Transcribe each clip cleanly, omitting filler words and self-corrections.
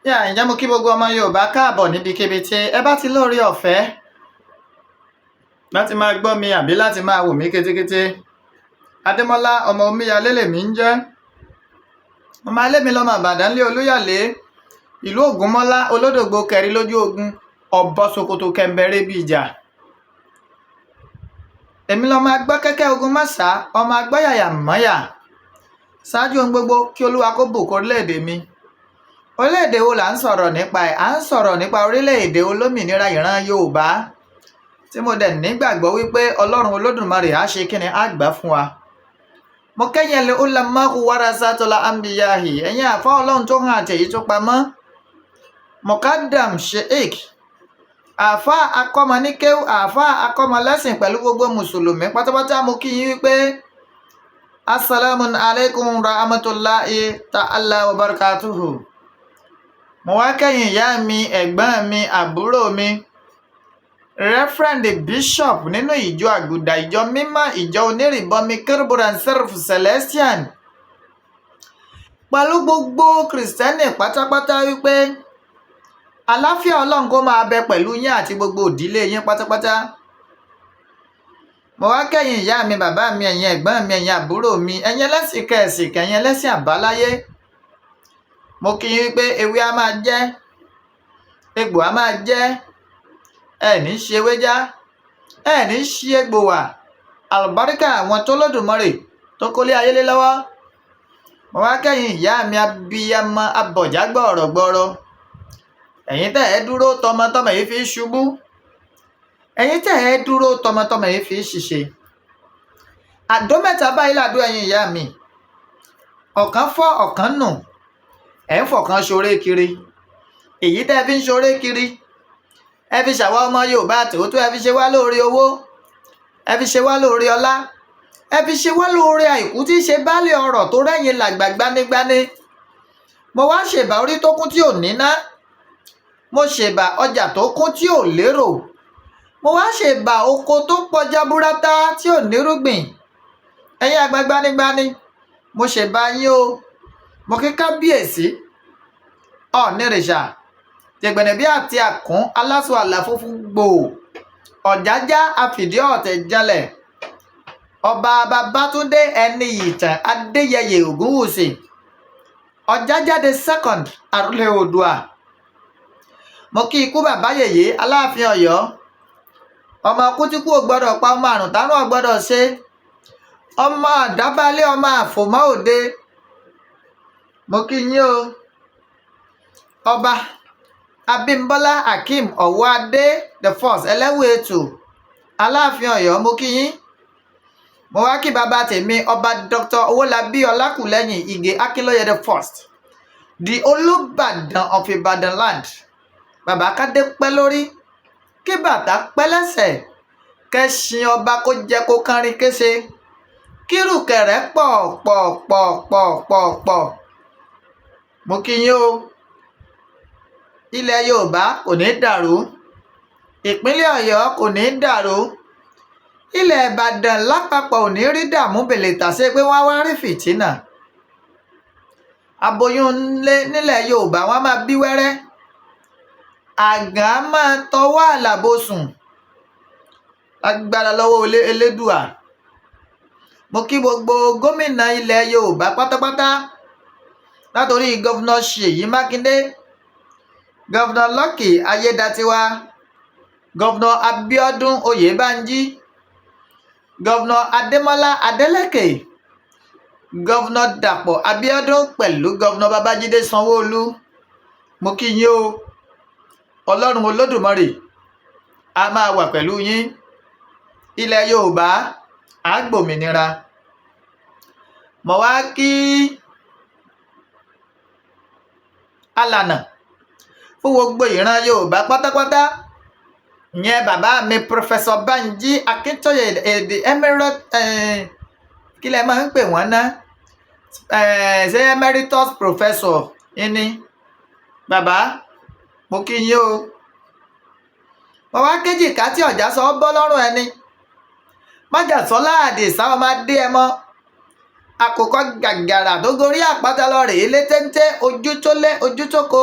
Ǹjẹ́ mo kí gbogbo ọmọ Yorùbá káàbọ̀ níbikíbi tí ẹ bá ti lórí ọ̀fẹ́ láti máa gbọ́ mi àbí láti máa wò mí kétékété. Adémọ́lá ọmọ omíyalé lèmi ń jẹ́. Ọmọ alémi lọ́mọ Ìbàdàn lé Olúyọ̀lé, ìlú Ògúnmọ́lá olódògbò kẹrin lójú ogun, ọ̀bọ Sokoto kẹ̀mbẹ̀rẹ̀ bí ìjà. Èmi lọ́mọ agbọ́ kẹ́kẹ́ ogun mọ́sá, ọmọ agbọ́yàyà mọ́yà. Ṣáájú ohun gbogbo kí Olúwa kó bùkún orílẹ̀-èdè mi. Orílẹ̀-èdè wo là ń sọ̀rọ̀ nípa ẹ̀? À ń sọ̀rọ̀ nípa orílẹ̀-èdè olómìnira ìran Yorùbá, tí mo dẹ̀ nígbàgbọ́ wípé Ọlọ́run Olódùmarè á ṣe kíni, á gbà fún wa. Mo kẹ́yìn lé ulamahu warasatul anbiyahi, ẹ̀yin àfáà Ọlọ́run tó hàn àtẹ̀yí tó pamọ́. Mukadam Sheikh, àfáà akọ́mọ ní kéwú, àfáà akọ́mọ lẹ́sìn pẹ̀lú gbogbo mùsùlùmí pátápátá. Mo kí yín wípé assalamu alaikum rahmatullahi ta'ala wa barakatuhu. Mo wá kẹ́yìn ìyá mi, ẹ̀gbọ́n mi, àbúrò mi, Reverend Bishop nínú ìjọ àgùdà, ìjọ mímọ́, ìjọ onírìbọmi Kérúbùrù Sẹ́rífù Celestian, pẹ̀lú gbogbo kìrìsìtẹ́nì pátápátá wípé àlàáfíà Ọlọ́run kó máa bẹ pẹ̀lú yín àti gbogbo ìdílé yín pátápátá. Mo wá kẹ́yìn ìyá mi, bàbá mi, ẹ̀yin ẹ̀gbọ́n mi, ẹ̀yin àbúrò mi, ẹ̀yin ẹlẹ́sìn kẹ̀sìn, ẹ̀yin ẹlẹ́sìn àbáláyé. Mo kí yín wípé ewé á máa jẹ́, egbò á máa jẹ́, ẹ̀ní ṣe ewé já, ẹ̀ní ṣe egbò wà. Àlùbáríkà àwọn tó lódùmarè tó kólé ayé lé lọ́wọ́. Mo wá kẹ́yìn ìyá mi abiyamọ abọ̀já gbọ̀rọ̀gbọ̀rọ̀. Ẹ̀yin tẹ́ ẹ dúró tọmọtọmọ yìí fi ṣubú, ẹ̀yin tẹ́ ẹ dúró tọmọtọmọ yìí fi ṣìṣe. Àdó mẹ́ta báyìí làdó ẹ̀yin ìyá mi, ọ̀kan fọ́ ọ̀kan nù, ẹ̀ ń fọ̀kan ṣoré kiri. Èyí tẹ́ fi ń ṣoré kiri, ẹ fi ṣàwa ọmọ Yorùbá tòótọ́, ẹ fi ṣe wá lóore owó, ẹ fi ṣe wá lóore ọlá, ẹ fi ṣe wá lóore àìkú tí í ṣe baálé ọrọ̀ tó rẹ́yìn làgbà gbanigbani. Mo wá ṣèbà orí tó kún tí ò níná, mo ṣèbà ọjà tó kún tí ò lérò, mo wá ṣèbà oko tó pọ̀ jaburata tí ò nírúgbìn. Ẹ̀yin àgbà gbanigbani, mo ṣèbà yín o. Mo kí kábíyèsí ọ̀nìrìṣà jẹ̀gbẹ̀nẹ̀ bí àti àkún aláṣọ àlàfúnfún gbò ọ̀jájá àfìdí ọ̀tẹ̀ jalẹ̀, ọba Babátúndé ẹni ìtàn Adéyẹyè Ògúnwùsì, Ọ̀jájáde second àrólé Oòduà. Mo kí ikú bàbá yèyé Aláàfin Ọ̀yọ́, ọmọ kútíkú ò gbọ́dọ̀ pa, ọmọ àrùn tárùn ò gbọ́dọ̀ ṣe, ọmọ àdábálé, ọmọ àfòmọ́ òde. Mo kí yín o. Ọba Abímbọ́lá Hakeem Ọ̀wọ́adé the first Ẹlẹ́wùétù Aláàfin Ọ̀yọ́, mo kí yín. Mo wá kí bàbá tèmi ọba Dr. Owólabí Ọlákùlẹ́yìn Ìgè Akínlóye the first, the Olúbàdàn of Ìbàdàn land. Bàbá kádé pẹ́ lórí, kí bàtà pẹ́ lẹ́sẹ̀, kẹ́ṣin ọba kó jẹ́ kó kánrin kése, kírùkẹ̀rẹ́ pọ̀. Mo kí yín o. Ilẹ̀ Yorùbá kò ní dàrú, ìpínlẹ̀ Ọ̀yọ́ kò ní dàrú, ilẹ̀ Ìbàdàn lápapọ̀ ò ní rí dààmú bèlè tàṣe pé wọ́n wá rí fìtínà. Aboyún nílẹ̀ Yorùbá wọ́n máa bí wẹ́rẹ́, àgàn á máa tọwọ́ àlàbòsùn agbára lọ́wọ́ Elédùà. Mo kí gbogbo gómìnà ilẹ̀ Yorùbá pátápátá, látòrí gọ́vnà Ṣèyí Mákindé, gọ́vnà Lucky Ayédatiwa, gọ́vnà Abíọ́dún Oyèbánjí, gọ́vnà Adémọ́lá Adélékè, gọ́vnà Dàpọ̀ Abíọ́dún pẹ̀lú gọ́vnà Babájídé Sanwó-Olú. Mo kí yín o. Ọlọ́run Olódùmarè a máa wà pẹ̀lú yín. Ilẹ̀ Yorùbá á gbòmìnira. Mo wá kí alànà fún gbogbo ìran Yorùbá pátápátá, ìyẹn bàbá mi Professor Banji Akíntóyè èdè emirate, kí lẹ máa ń pè wọ́n ná, ṣé emeritus professor ní bàbá. Mo kí yín o. Mo wá kéjì ká tí ọ̀já sọ bọ́ lọ́rùn ẹni, májà sọ láàdì sáwọn máa dé ẹ mọ́. Àkùkọ gàgàrà tó gorí àpáta lọ rèé lé téńté, ojú tó lé ojú tó ko.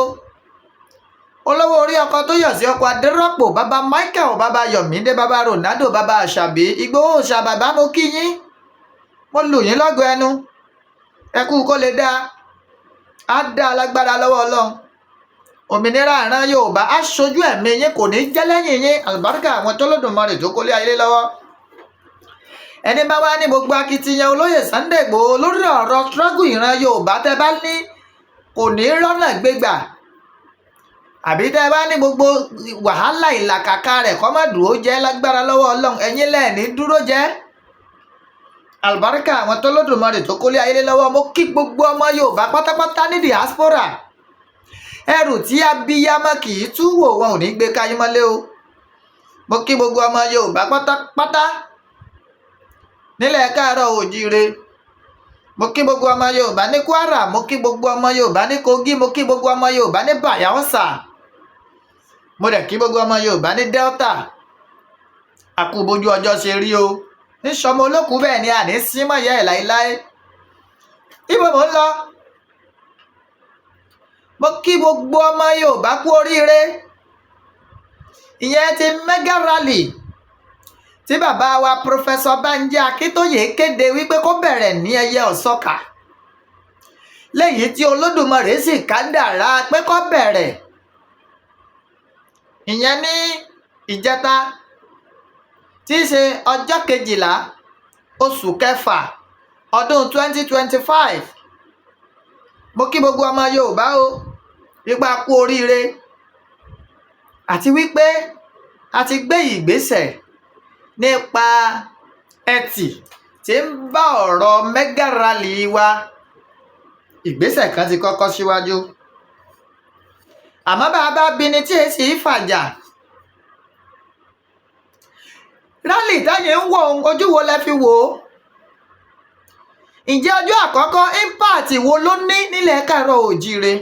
olówó orí ọkọ tó yọ̀ sí ọkọ adérọ́pò bàbá Michael bàbá Yọ̀mídé bàbá Ronaldo bàbá Àṣàbí Ìgbòho Oòṣà bàbá mo kí yín mo lù yín lọ́gọ ẹnu ẹkú kó lè dáa á dá alágbára lọ́wọ́ Ọlọ́run òmìnira ìran Yorùbá á ṣojú ẹ̀mí yín kò ní jẹ́ lẹ́yìn yín àlùbáríkà àwọn tó lódùmarè tó kólé ayé lọ́wọ́ ẹni bá wá ní gbogbo akitiyan olóyè Sunday Igboho lórí ọ̀rọ̀ struggle ìran Yorùbá tẹ́ bá ní kò ní rọ́nà gbégbà àbí tẹ́ bá ní gbogbo wàhálà ìlàkàkà rẹ̀ kó má dúró jẹ́ lágbára lọ́wọ́ Ọlọ́run ẹ̀yin lẹ́ẹ̀ní dúró jẹ́ àlùbáríkà àwọn tó lódùmarè tó kólé ayé lọ́wọ́ mo kí gbogbo ọmọ Yorùbá pátápátá ní diaspora ẹrù tí abiyamọ kì í tú wò wọn ò ní gbé káyé mọ́lé o mo kí gbogbo ọmọ Yorùbá pátápátá nílẹ̀ káàárọ̀ òjíire mo kí gbogbo ọmọ Yorùbá ní Kwara mo kí gbogbo ọmọ Yorùbá ní Kogi mo kí gbogbo ọmọ Yorùbá ní Bayelsa mo dẹ̀ kí gbogbo ọmọ Yorùbá ní Delta àkúbojú ọjọ́ ṣe rí o ní sọmọ olókùú bẹ́ẹ̀ ni àní símọ̀ yẹ́ ẹ̀ láéláé ibo mò ń lọ mo kí gbogbo ọmọ Yorùbá kú oríire ìyẹn ti mega rally tí bàbá wa Professor Banji Akíntóyè kéde wípé kó bẹ̀rẹ̀ ní ẹyẹ ọ̀sọ́kà lẹ́yìn tí Olódùmarè sì kádàrá pé kó bẹ̀rẹ̀ ìyẹn ní ìjẹta tí í ṣe ọjọ́ 12 oṣù kẹfà ọdún 2025 mo kí gbogbo ọmọ Yorùbá o wípé kú oríire àti wípé a ti gbé ìgbésẹ̀ nípa ẹtì tí ń bá ọ̀rọ̀ mega rally wa ìgbésẹ̀ kan ti kọ́kọ́ síwájú àmọ́ bàbá bini tí èsì fàjà rally táyé ń wò ojú wo lẹ fi wò ó ǹjẹ́ ọjọ́ àkọ́kọ́ impact wo ló ní nílẹ̀ káàárọ̀ òjíire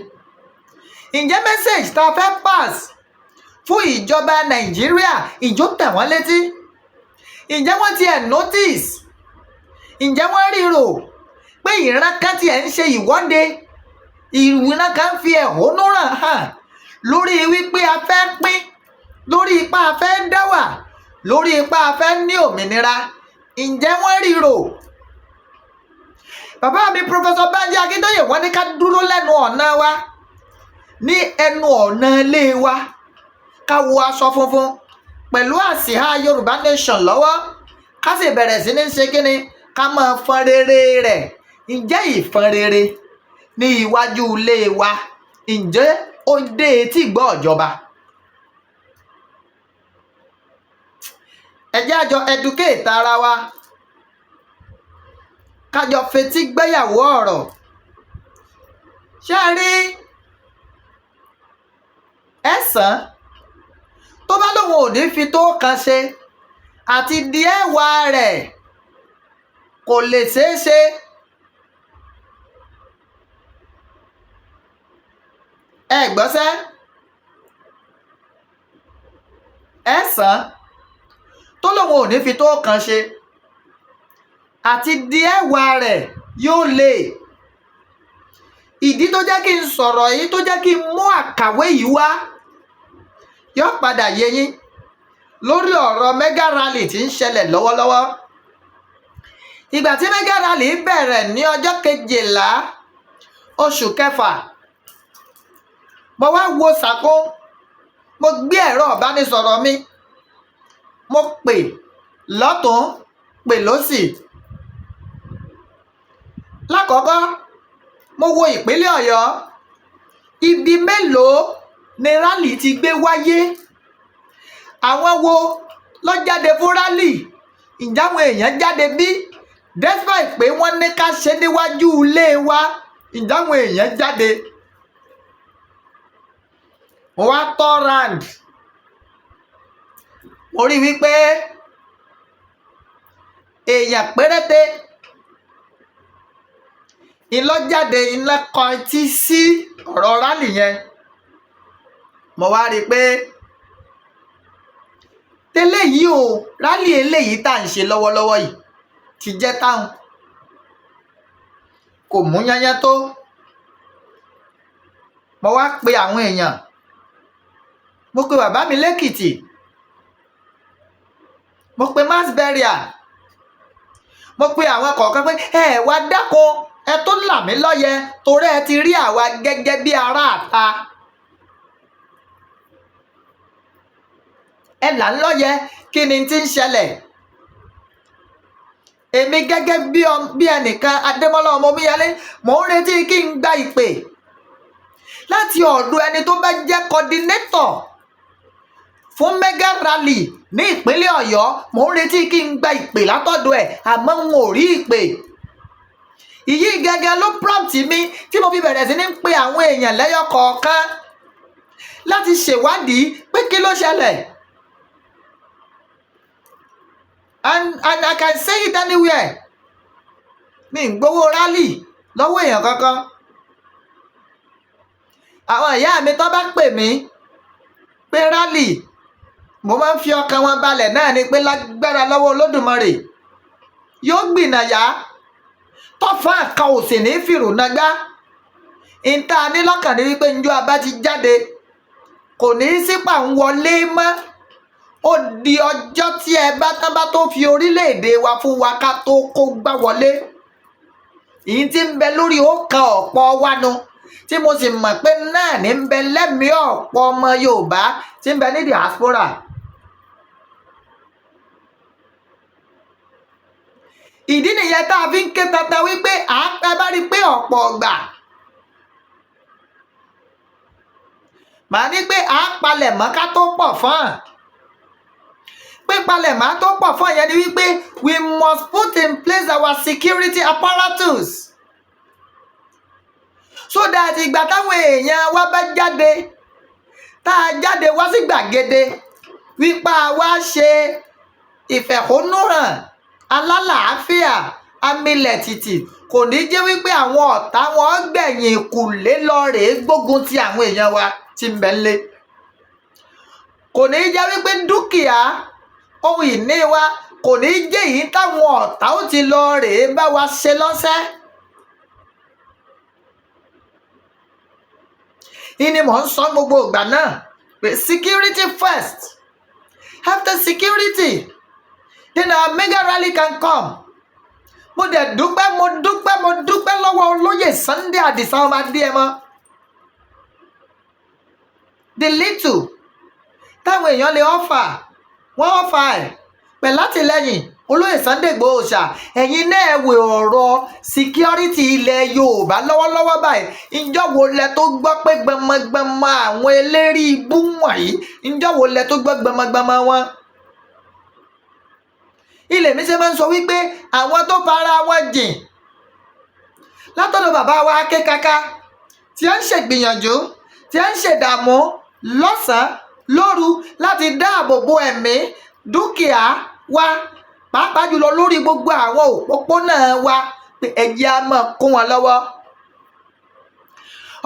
ǹjẹ́ message tá a fẹ́ pass fún ìjọba Nàìjíríà ìjó tẹ̀ wọ́n létí ǹjẹ́ wọ́n tiẹ̀ notice ǹjẹ́ wọ́n ríro pé ìran kan tiẹ̀ ń ṣe ìwọ́de ìran kan fi ẹ̀hónú hàn lórí wípé a fẹ́ pín lórí ipá a fẹ́ dáwà lórí ipá a fẹ́ ní òmìnira ǹjẹ́ wọ́n ríro bàbá mi Professor Banji Akíntóyè wọ́n ní ká dúró lẹ́nu ọ̀nà wa ní ẹnu ọ̀nà ilé wa ká wọ aṣọ funfun pẹ̀lú àsíá Yorùbá Nation lọ́wọ́ ká sì bẹ̀rẹ̀ sí ní ṣe kíni ká máa fọn rere rẹ̀ ǹjẹ́ ìfọn rere ní iwájú ilé wa ǹjẹ́ ó dé etí gbọ́ ìjọba ẹ jẹ́ àjọ educate ara wa kájọ fetí gbéyàwó ọ̀rọ̀ ṣé rí ẹ̀sán tó bá lóun ò ní fi tó kan ṣe àti di ẹwà rẹ̀ kò lè ṣeé ṣe ẹ gbọ́sẹ́ ẹ̀sán tó lóun ò ní fi tó kan ṣe àti di ẹwà rẹ̀ yóò lè ìdí tó jẹ́ kí n sọ̀rọ̀ yìí tó jẹ́ kí n mú àkàwé yìí wá yóò padà yé yín lórí ọ̀rọ̀ mega rally tí ń ṣẹlẹ̀ lọ́wọ́lọ́wọ́ ìgbà tí mega rally bẹ̀rẹ̀ ní ọjọ́ 12 oṣù kẹfà mo wá wo sàkó mo gbé ẹ̀rọ ìbánisọ̀rọ̀ mi mo pè lọ́tún pè lósì lákọ̀ọ́kọ́ mo wo ìpínlẹ̀ Ọ̀yọ́ ibi mélòó ni rally ti gbé wáyé àwọn wo ló jáde fún rally ǹjẹ́ àwọn èèyàn jáde bí despite pé wọ́n ní ká ṣe níwájú ilé wa ǹjẹ́ àwọn èèyàn jáde mo wá tọ́ round mo rí wípé èèyàn péréte ìlọ́jáde iná kan tí sí ọ̀rọ̀ rally yẹn mo wá rí i pé tẹ́lẹ̀ yìí o rally eléyìí tá à ń ṣe lọ́wọ́lọ́wọ́ yìí ti jẹ́ táwọn kò mú yányá tó mo wá pe àwọn èèyàn mo pe bàbá mi lẹ́kìtì, mo pe mass burial, mo pe àwọn kọ̀ọ̀kan pé ẹ wá dákun ẹ tó là mí lọ́yẹ torí ẹ ti rí àwa gẹ́gẹ́ bí ará àta, ẹ là ń lọ́yẹ kí ni tí ń ṣẹlẹ̀. Èmi gẹ́gẹ́ bí ẹnìkan Adémọ́lá ọmọ Omíyalé mò ń retí kí n gba ìpè láti ọ̀dọ̀ ẹni tó bá jẹ́ coordinator fún mega rally ní ìpínlẹ̀ Ọ̀yọ́. Mò ń retí kí n gba ìpè látọ̀dọ̀ ẹ̀ àmọ́ n ò rí ìpè. Ìyí gẹ́gẹ́ ló prompt mi tí mo fi bẹ̀rẹ̀ sí ní pe àwọn èèyàn lẹ́yọ kọ̀ọ̀kan láti ṣèwádìí pé kí ló ṣẹlẹ̀. And I can say it anywhere. Mi ń gbowó rally lọ́wọ́ èèyàn kankan. Àwọn ìyá mi tó bá pè mí pé rally, mo máa ń fi ọkàn wọn balẹ̀ náà ni pé lágbára lọ́wọ́ Olódùmarè yóò gbìnàyà tọ́fà kan ò sì ní fìrùnàgbá. Ìta ní lọ́kàn ní wípé njọ́ abá ti jáde kò ní sípà ń wọlé mọ́. Ó di ọjọ́ tí ẹ bá tán bá tó fi orílẹ̀-èdè wa fún wa ká tó kó gbá wọlé. Ìyí tí ń bẹ lórí ọkàn ọ̀pọ̀ wa nu tí mo sì mọ̀ pé náà ní ń bẹ lẹ́mìí ọ̀pọ̀ ọmọ Yorùbá tí ń bẹ ní diaspora. Ìdí nìyẹn tá a fi ń ké tata wípé ẹ bá rí pé ọ̀pọ̀ ọgbà màá ní pé palẹ̀ mọ́ ká tó pọ̀ fún. Pípalẹ̀ mọ́ tó pọ̀ fún ìyẹn ni wípé we must put in place our security apparatus so that ìgbà táwọn èèyàn wa bá jáde tá a jáde wá sí gbàgede wípé wá ṣe ìfẹ̀hónúhàn alálàáfíà amílẹ̀ tìtì, kò ní jẹ́ wípé àwọn ọ̀tá wọn gbẹ̀yìn kùlé lọ rèé gbógun ti àwọn èèyàn wa tí ń bẹ ńlé. Kò ní jẹ́ wípé dúkìá ohun ìní wa kò ní jẹ́ èyí táwọn ọ̀tá ó ti lọ rèé bá wa ṣe lọ́sẹ̀. Ìní mò ń sọ gbogbo ìgbà náà pé security first. After security, then our mega rally can come. Mo dẹ̀ dúpẹ́ lọ́wọ́ olóyè Sunday Àdìsá ọmọ Adéyẹmọ. The little táwọn èèyàn lè offer wọ́n offer ẹ̀ pẹ̀lú àtìlẹ́yìn olóyè Sunday Igboho Oosha. Ẹ̀yin náà wò ọ̀rọ̀ security ilẹ̀ Yorùbá lọ́wọ́lọ́wọ́ báyìí. Ǹjọ́ wo lẹ tó gbọ́ pé gbọmọgbọmọ àwọn eléri ibú wọ̀nyí, ǹjọ́ wo lẹ tó gbọ́ gbọmọgbọmọ wọn? Ilé mi ṣe máa ń sọ wípé àwọn tó fara wọn jìn látọ̀dọ̀ bàbá wa akékaka tí ó ń ṣègbìyànjú tí ó ń ṣèdààmú lọ́sàn-án lóru láti dáàbò bo ẹ̀mí dúkìá wa, pàápàá jùlọ lórí gbogbo àwọn òpópónà wa, pé ẹ̀jẹ̀ á máa kún wọn lọ́wọ́.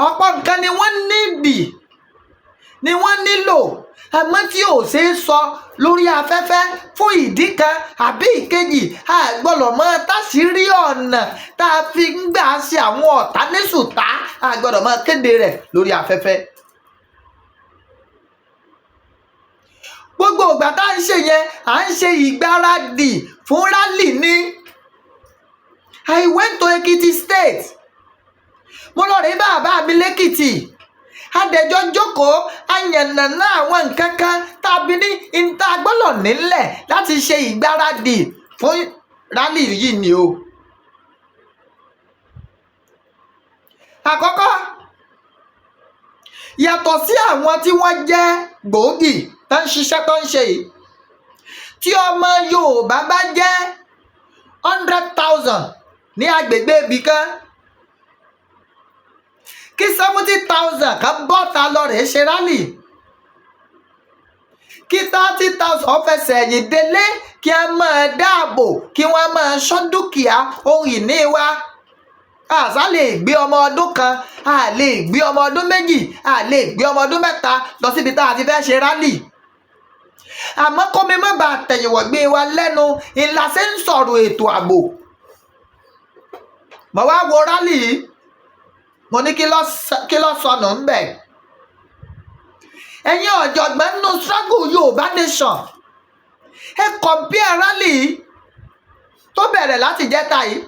Ọ̀pọ̀ nǹkan ni wọ́n nílò àmọ́ tí ò ṣeé sọ lórí afẹ́fẹ́ fún ìdí kan àbí ìkejì. A gbọ́dọ̀ mọ táṣìírí ọ̀nà tá a fi ń gbà ṣe àwọn ọ̀tá ní ṣùtá, a gbọ́dọ̀ mọ kéde rẹ̀ lórí afẹ́fẹ́. Gbogbo ìgbà tá à ń ṣe yẹn à ń ṣe ìgbáradì fún rally ní. I went to Ekiti State. Mo lọ rí bàbá mi lẹ́kìtì. Adẹjọ́ jókòó ayànnàná àwọn nǹkan kan tàbí ní ìta gbọ́dọ̀ nílẹ̀ láti ṣe ìgbáradì fún rally yìí ni o. Àkọ́kọ́, yàtọ̀ sí àwọn tí wọ́n jẹ́ gbòógì tó ń ṣiṣẹ́ tó ń ṣe yìí, tí ọmọ Yorùbá bá jẹ́ 100,000 ní agbègbè ibì kan, kí 70,000 kan bọ́ta lọ rèé ṣe rally, kí 30,000 fẹsẹ̀ ẹ̀yìn délé kí a máa dáàbò kí wọ́n máa ṣọ́ dúkìá ohun ìní wa. Àṣà lè gbé ọmọ ọdún kan, a lè gbé ọmọ ọdún méjì, a lè gbé ọmọ ọdún mẹ́ta lọ síbi tá a ti fẹ́ ṣe rally. Àmọ́ kó mi má bàa tẹ̀yìnwọ̀ gbé wa lẹ́nu ìlà ṣe ń sọ̀rọ̀ ètò ààbò. Mo wá wo rally yìí, mo ní kí ló sọnù ń bẹ̀. ẹ̀yin ọ̀jọ̀gbọ́n nínú struggle Yorùbá nation ẹ compare rally tó bẹ̀rẹ̀ láti jẹ́ta yìí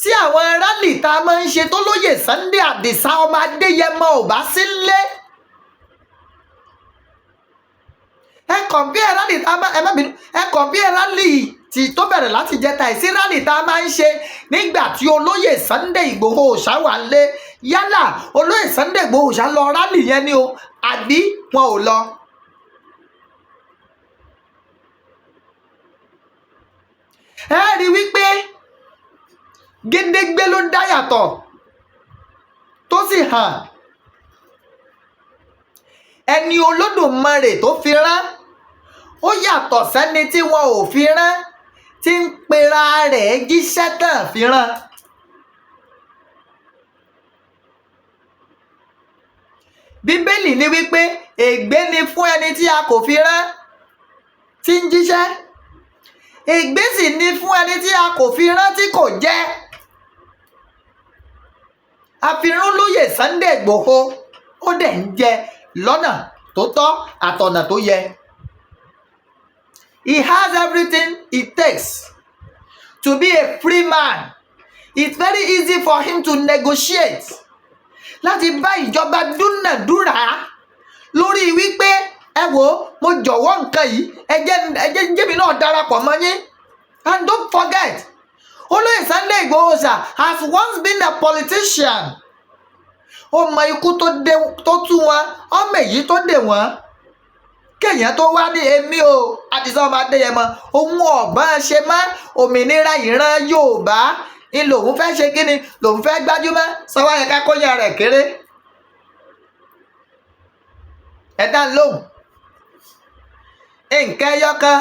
sí àwọn rally tá a máa ń ṣe tó lóyè Sunday Adisa ọmọ Adéyẹmọ ò bá sí nílé. ẹ compare rally tá a máa ẹ compare rally tí tó bẹ̀rẹ̀ láti jẹ́ta yìí sí rally tá a máa ń ṣe nígbà tí olóyè Sunday Igboho Oosha wà lé. Yálà olóyè Sunday Igboho Oosha lọ rally yẹn ni o àbí wọn ò lọ. ẹ rí wípé gédégbé ló dá yàtọ̀ tó sì hàn. ẹni Olódùmarè tó fi rán ó yàtọ̀ sẹ́ni tí wọn ò fi rán tí ń pera rẹ̀ jíṣẹ́ tàn fi rán. Bíbélì ní wípé ègbé ni fún ẹni tí a kò fi rán tí ń jíṣẹ́, ègbé sì ni fún ẹni tí a kò fi rán tí kò jẹ́. Àfirán lóyè Sunday Igboho ó dẹ̀ ń jẹ lọ́nà tó tọ́ àtọ̀nà tó yẹ. He has everything it takes to be a free man. It's very easy for him to negotiate, láti bá ìjọba dúnàdúrà lórí wípé ẹ wò mo jọ̀wọ́ nǹkan yìí ẹ jẹ́ jẹ́mi náà darapọ̀ mọ́ yín. And don't forget, olóyè Sunday Igboho Oosha has once been a politician. Ó mọ ikú tó tú wọn, ọmọ èyí tó dè wọ́n. Kéèyàn tó wá ní èmi o Adisa ọmọ Adéyẹmọ òun ọ̀gbọ́n ṣe mọ́ òmìnira ìran Yorùbá ń lòun fẹ́ ṣe kí ni lòun fẹ́ gbájúmọ́ sọ́wọ́ yẹn ká kóyàn rẹ̀ kéré. ẹ dá lóhùn nǹkan ẹyọ kan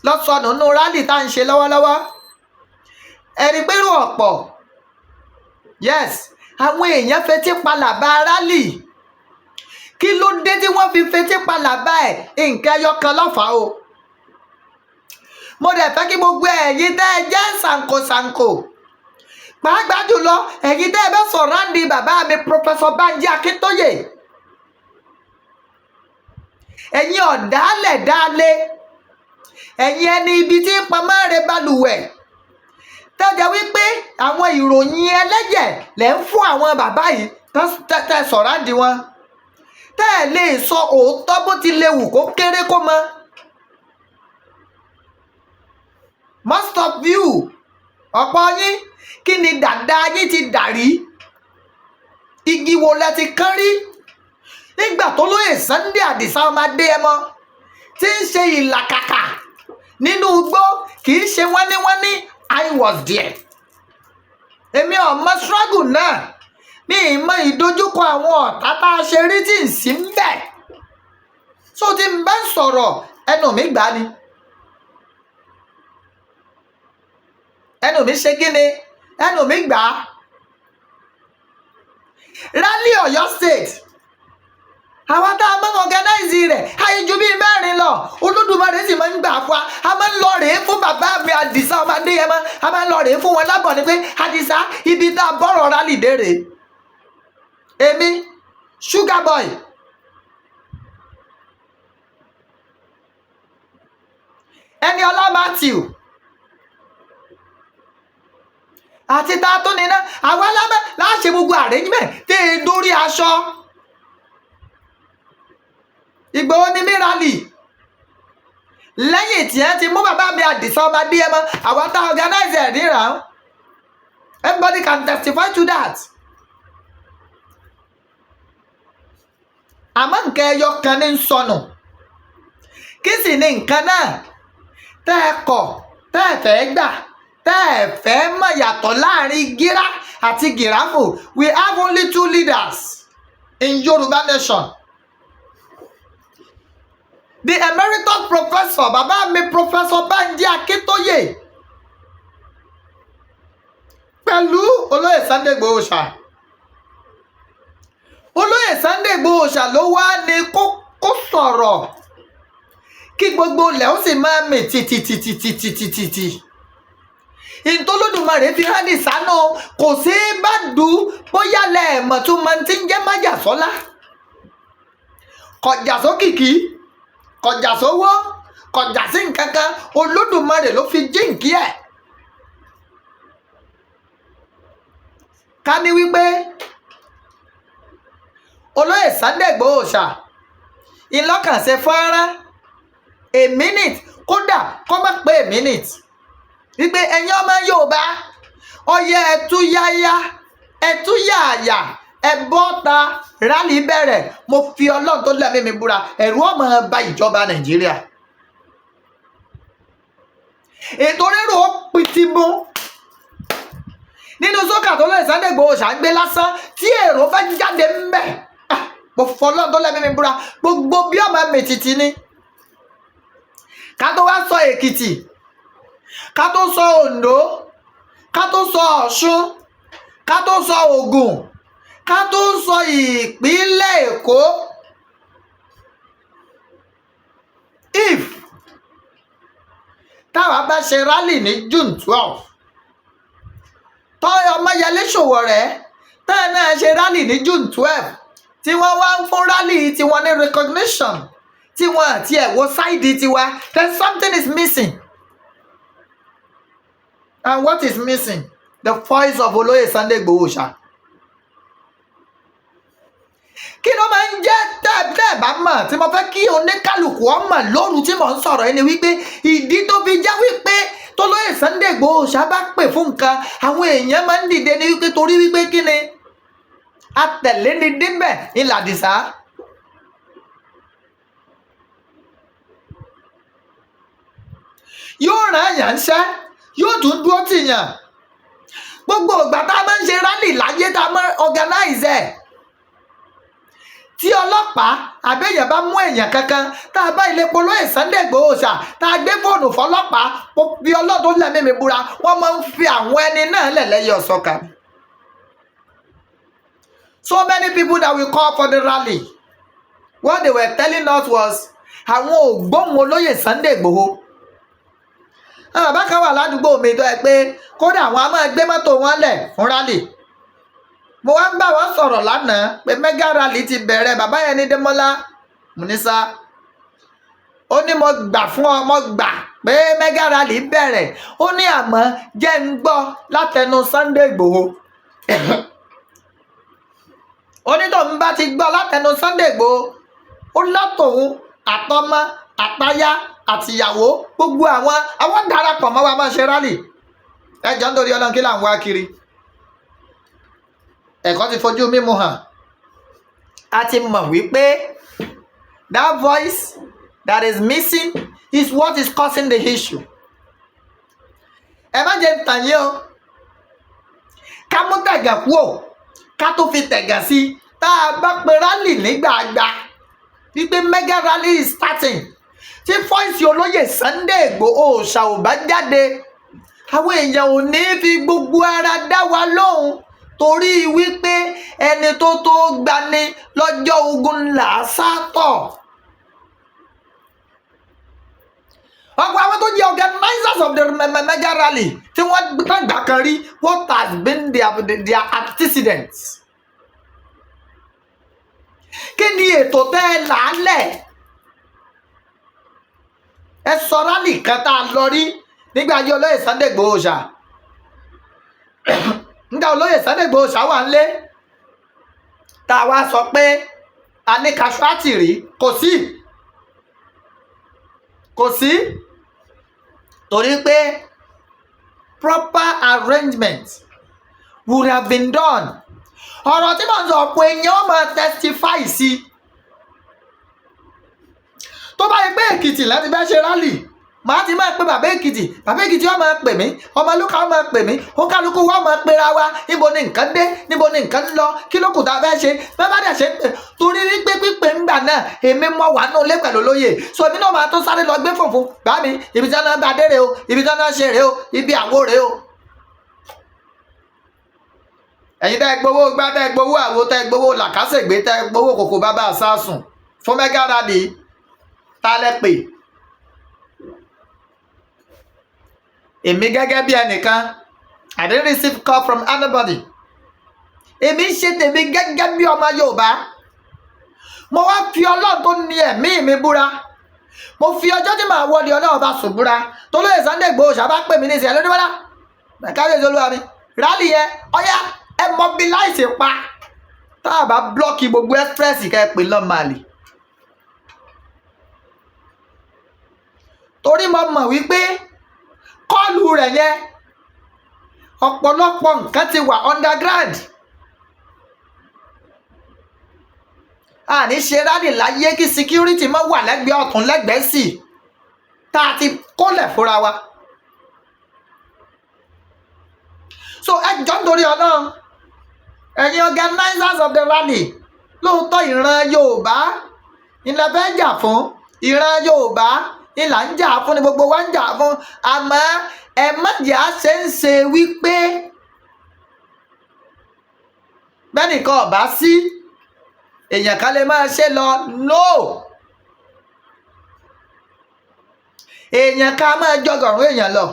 lọ́sọ̀nù nínú rálì tá à ń ṣe lọ́wọ́lọ́wọ́. ẹ̀rí pẹ̀lú ọ̀pọ̀ yes àwọn èèyàn fetí palàbà rálì. Kí ló dé tí wọ́n fi fetí palàbà ẹ̀? Nǹkan ẹyọ kan lọ́fàá o. Mo dẹ̀ fẹ́ kí gbogbo ẹ̀yin tẹ́ ẹ jẹ́ ṣàǹkóṣàǹkó pàápàá jùlọ ẹ̀yin tẹ́ ẹ bẹ́ sọ̀rọ̀ ní bàbá mi Professor Banji Akíntóyè, ẹ̀yin ọ̀dàálẹ̀ dáálé, ẹ̀yin ẹni ibi tí pamọ́ rẹ̀ balùwẹ̀ tẹ́jẹ́ wípé àwọn ìròyìn ẹlẹ́jẹ̀ lẹ́ ń fún àwọn bàbá yìí tẹ́ sọ̀rọ̀ ní wọn tẹ́ ẹ lè sọ òótọ́ bó ti lè wù kó kéré kó mọ. Most of you ọ̀pọ̀ yín kí ni dàda yín ti dàrí? Igi wo lẹ ti kán rí? Nígbà tó lóyè Sunday Adisa ọmọ Adéyẹmọ tí ń ṣe ìlàkàkà nínú igbó kì í ṣe wáníwání. I was there. Èmi ọmọ struggle náà mi ì mọ ìdojúkọ àwọn ọ̀tá tá a ṣe rí tí ń sí ń bẹ̀. So tí n bá sọ̀rọ̀ ẹnu mi gbà ni. Ẹnu mi ṣe kí ni? Ẹnu mi gbà á. Rally Ọ̀yọ́ State àwọn tá a máa ń organize rẹ̀ àìjú bíi mẹ́rin lọ. Olódùmarè sì máa ń gbà fún wa. A máa ń lọ rèé fún bàbá mi Adisa ọmọ Adéyẹmọ. A máa ń lọ rèé fún wọn lábọ̀ ni pé Adisa ibi tá a bọ̀rọ̀ rally dé rèé. Èmi Sugar Boy Ẹniọlá Matthew àti ta tó níná àwọn alábẹ́ láṣẹ gbogbo arrangement tí è dórí aṣọ. Ìgbòho ni mí rally lẹ́yìn tí ẹ ti mú bàbá mi Adisa ọmọ Adéyẹmọ àwọn tá organize ẹ̀ ríran. Everybody can testify to that. Àmọ́ nǹkan ẹyọ kan ní sọnù. Kí sì ni nǹkan náà? Tẹ́ ẹ kọ̀ tẹ́ ẹ fẹ́ gbà tẹ́ ẹ fẹ́ mọ̀ yàtọ̀ láàrin gírá àti gìráfù. We have only two leaders in Yoruba nation. The emeritus professor bàbá mi Professor Banji Akíntóyè pẹ̀lú olóyè Sunday Igboho Oosha. Olóyè Sunday Igboho Oosha ló wá ní kó sọ̀rọ̀ kí gbogbo ilẹ̀ ó sì máa mì tìtìtìtìtìtìtì. Ìtòlódùmarè fi hàn ní sánú kò sí bá dù bóyá lẹ́ẹ̀mọ̀ tó máa ti ń jẹ́ májàsọ́lá. kọjá sókìkí, kọjá sówó, kọjá sí nǹkan kan, Olódùmarè ló fi jíǹkí ẹ̀. ká ní wípé olóyè Sunday Igboho Oosha ìlọ́kànṣe fọ́nrán a minute, kódà kó má pé a minute, wípé ẹ̀yin ọmọ Yorùbá ọyẹ ẹtúyáyá ẹtúyàyà ẹbọta rálì bẹ̀rẹ̀. Mo fi Ọlọ́run tó lẹ́mí mi búra, ẹ̀rù ó máa bà ìjọba Nàìjíríà. ètò rírò ó pìtìmù nínú sókà tó lóyè Sunday Igboho Oosha ń gbé lásán tí èrò fẹ́ jáde ń bẹ̀. Mo fọ Ọlọ́run tó lẹ́mí mi búra, gbogbo bí ọmọ mètìtì ni. ká tó wá sọ Èkìtì, ká tó sọ Oǹdó, ká tó sọ Ọ̀ṣun, ká tó sọ Ògùn, ká tó sọ ìpínlẹ̀ Èkó. if táwa bá ṣe rálì ní June 12, tọ́yọ̀ Ọmọyẹlé Sowore táwọn náà ṣe rálì ní June 12, tí wọ́n wá ń fún rálì tiwọn ní recognition, tí wọ́n àti ẹ̀wọ́ sáìdì tiwa, then something is missing. And what is missing? The voice of olóyè Sunday Igboho Oosha. kí ló máa ń jẹ́ tẹ́ẹ̀ bá mọ̀ tí mo fẹ́ kí oníkálukú ọmọ lóru tí mò ń sọ̀rọ̀ ẹni wípé ìdí tó fi jẹ́ wípé tólóyè Sunday Igboho Oosha bá pè fún nǹkan, àwọn èèyàn máa ń dìde ní wípé torí wípé kí ni atẹ̀lé ni díbẹ̀ ìlàdìsá. yóò ràn yàn ṣẹ́, yóò tún dúró tìyàn. gbogbo ìgbà tá a máa ń ṣe rálì láyé tá a máa organize ẹ̀, tí ọlọ́pàá àbẹ́yẹ̀ bá mú èèyàn kankan tá a bá ilé polóyè Sunday Igboho Oosha tá a gbé fóònù fọlọ́pàá, bí Ọlọ́run tó lẹ́mí mi búra, wọ́n máa ń fi àwọn ẹni náà lẹ̀lẹ́yẹ ọ̀sọ́ka. So many people that we call for the rally, what they were telling us was àwọn ògbóhùn olóyè Sunday Igboho. àwọn bàbá kan wà ládùúgbò mi tó ẹ pé kódà àwọn a máa gbé mọ́tò wọn lẹ̀ fún rally. mo wá ń bá wọn sọ̀rọ̀ lánàá pé mega rally ti bẹ̀rẹ̀. bàbá yẹn ní Démọ́lá Múnísà, ó ní mo gbà fún ọ, mo gbà pé mega rally bẹ̀rẹ̀. ó ní àmọ́ jẹ́ ń gbọ́ látẹnu Sunday Igboho. ó ní tóun bá ti gbọ́ látẹnu Sunday Igboho, ó látòun àtọmọ àtayá àtìyàwó gbogbo àwọn darapọ̀ mọ́ wa máa ṣe rálì. ẹjọ́ nítorí Ọlọ́run kí là ń wá kiri? ẹ̀kọ́ ti fojú mímu hàn. a ti mọ̀ wípé that voice that is missing is what is causing the issue. ẹ má jẹ́ ń tàn yín o, ká mú tẹ̀gà kúò ká tó fi tẹ̀gà sí. tá a bá pe rálì nígbàgbà wípé mega rally is starting, tí fọ́ìsì olóyè Sunday Igboho Oosha ò bá jáde, àwọn èèyàn ò ní fi gbogbo ara dá wa lóhùn, torí wípé ẹni tó gbani lọ́jọ́ ogun là á sátọ̀. ọ̀pọ̀ àwọn tó jẹ́ organizers of the mega rally tí wọ́n gbà kan rí, what has been their antecedents? kí ni ètò tẹ́ ẹ làálẹ̀? ẹ sọ rálì kan tá a lọ rí nígbà yí olóyè Sunday Igboho Oosha. nígbà olóyè Sunday Igboho Oosha wà nílé, tá a wá sọ pé a ní casualty rí, kò sí torí pé proper arrangement would have been done. ọ̀rọ̀ tí mo sọ pé èèyàn máa testify sí. tó bá yẹ pé Èkìtì láti bá ṣe rálì, màá ti máa pe bàbá Èkìtì wọ́n máa pè mí, Ọmọlúkà wọ́n máa pè mí, òǹkàlùkù wọ́n máa pera wa, níbo ni nǹkan dé, níbo ni nǹkan lọ, kí ló kù tá a fẹ́ ṣe. bẹ́ẹ̀ bá dẹ̀ ṣe pé torí wípé pípé ńgbà náà èmi mọ wà nù lé pẹ̀lú olóyè, so èmi náà máa tó sáré lọ gbé fòfò bá mi, ibi tí wọ́n náà bá dé rè o, ibi tí wọ́n náà ṣe rè o, ibi àwo rè o. ẹ̀yin tẹ́ gbowó gbá, tẹ́ gbowó àwo, tẹ́ gbowó làkàṣègbè, tẹ́ gbowó kòkò bàbá àsásùn fún mega rally, ta lẹ pè? èmi gẹ́gẹ́ bí ẹnìkan, I didn't receive call from anybody. èmi ń ṣe tèmi gẹ́gẹ́ bí ọmọ Yorùbá. mo wá fi Ọlọ́run tó ní ẹ̀mí mi búra, mo fi ọjọ́ tí màá wọlé Ọlọ́run bá sùn búra, tó lóye Sunday Igboho Oosha bá pè mí ní ìsìn lórí bọ́lá kábíyèsí olúwa mi rálì yẹn ọyá ẹ mobilize pa tá a bá blọ́ọ̀kì gbogbo express ká ẹ pè lọ́màlì. torí mo mọ̀ wípé kọ́ọ̀lù rẹ̀ yẹn ọ̀pọ̀lọpọ̀ nǹkan ti wà underground. àní ṣe rálì láyé kí security má wà lẹ́gbẹ̀ẹ́ ọ̀tún lẹ́gbẹ̀ẹ́ sí tá a ti kólẹ̀ fúnra wa. so ẹ jọ nítorí Ọlọ́run ẹ̀yin organizers of the rally, lóòótọ́ ìran Yorùbá ilẹ̀ fẹ́ jà fún, ìran Yorùbá ìlà ń jà fún ni gbogbo wa ń jà fún, àmọ́ ẹ má jẹ́ àṣẹ ń ṣe wípé bẹ́nìkan ọ̀bá sí èèyàn kan lè máa ṣe lọ no, èèyàn ká máa jọgọ̀rún èèyàn lọ,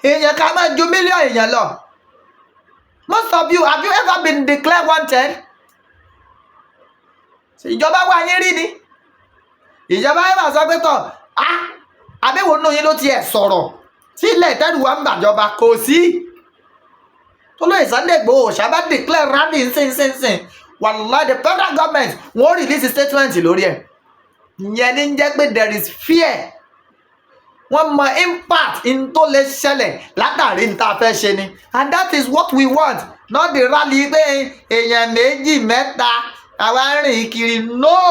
èèyàn ká máa ju mílíọ̀nù èèyàn lọ. Most of you, have you ever been declared wanted? Ìjọba wà yín rí ni, ìjọba yẹn máa sọ pé tọ̀ àbẹ̀wò nù yín ló tiẹ̀ sọ̀rọ̀ tí ilẹ̀ ìtẹ́rù wa ń gbàjọba kò sí. tó lóye Sunday Igboho Oosha bá declare rally nsìn wallahi the federal government wọ́n release statement lórí ẹ̀. ìyẹn ní jẹ́ pé there is fear, wọ́n mọ impact in tó lè ṣẹlẹ̀ látàrí níta fẹ́ ṣe ni, and that is what we want, not the rally pé èèyàn méjì mẹ́ta àwa rìn kiri no.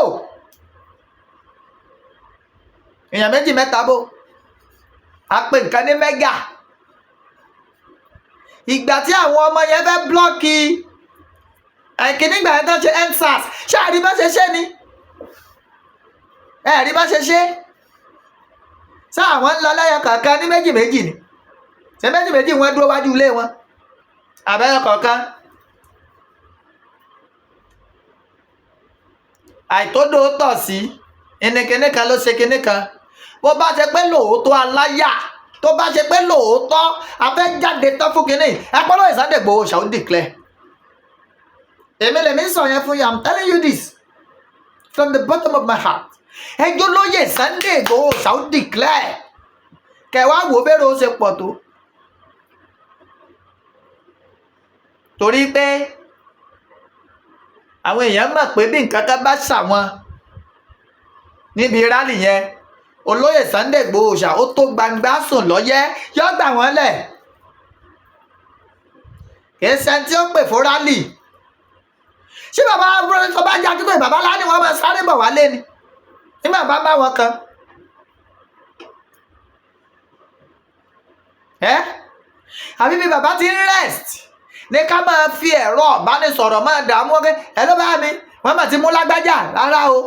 èèyàn méjì mẹ́ta bó a pè nǹkan ní mẹ́gà. ìgbà tí àwọn ọmọ yẹn fẹ́ blọ́ọ̀kì nígbà yẹn tó ṣe endsars ṣé àrí bá ṣe ṣe ni ẹ̀rí bá ṣe ṣe ṣé àwọn ńlá láyà kọ̀ọ̀kan ní méjì méjì ni, ṣé méjì méjì wọn dúró wájú ilé wọn àbẹ́yẹ kọ̀ọ̀kan. àìtódò tọ̀ sí ẹnikẹ́ni kan ló ṣe kinní kan. bó bá ṣe pé lóòótọ́ aláyà, tó bá ṣe pé lóòótọ́ afẹ́ jáde tán fún kinní ẹpọ́lọ́ Sunday Igboho Oosha ó declare. èmi lèmi ń sọ yẹn fún yà, I'm telling you this from the bottom of my heart. ẹjọ́ lóye Sunday Igboho Oosha ó declare, kẹwàá wò bẹ́rẹ̀ ó ṣe pọ̀ tó. torí pé àwọn èèyàn mọ̀ pé bí nǹkan kan bá ṣàwọn níbi rálì yẹn, olóyè Sunday Igboho Oosha ó tó gbangba sùn lọ́yẹ́ yọ́ gbà wọ́n lẹ̀. kìí ṣe tí ó pè fún rálì. ṣé bàbá tó bá jẹ́ akíkó bàbá láni wọ́n máa sáré bọ̀ wálé ni ní bàbá bá wọn kan. àbí bí bàbá ti ń rest ní ká máa fi ẹ̀rọ ìbánisọ̀rọ̀ máa dààmú ọ̀gẹ́ ẹ ló bá mi wọ́n mà ti mú lágbájá rárá o.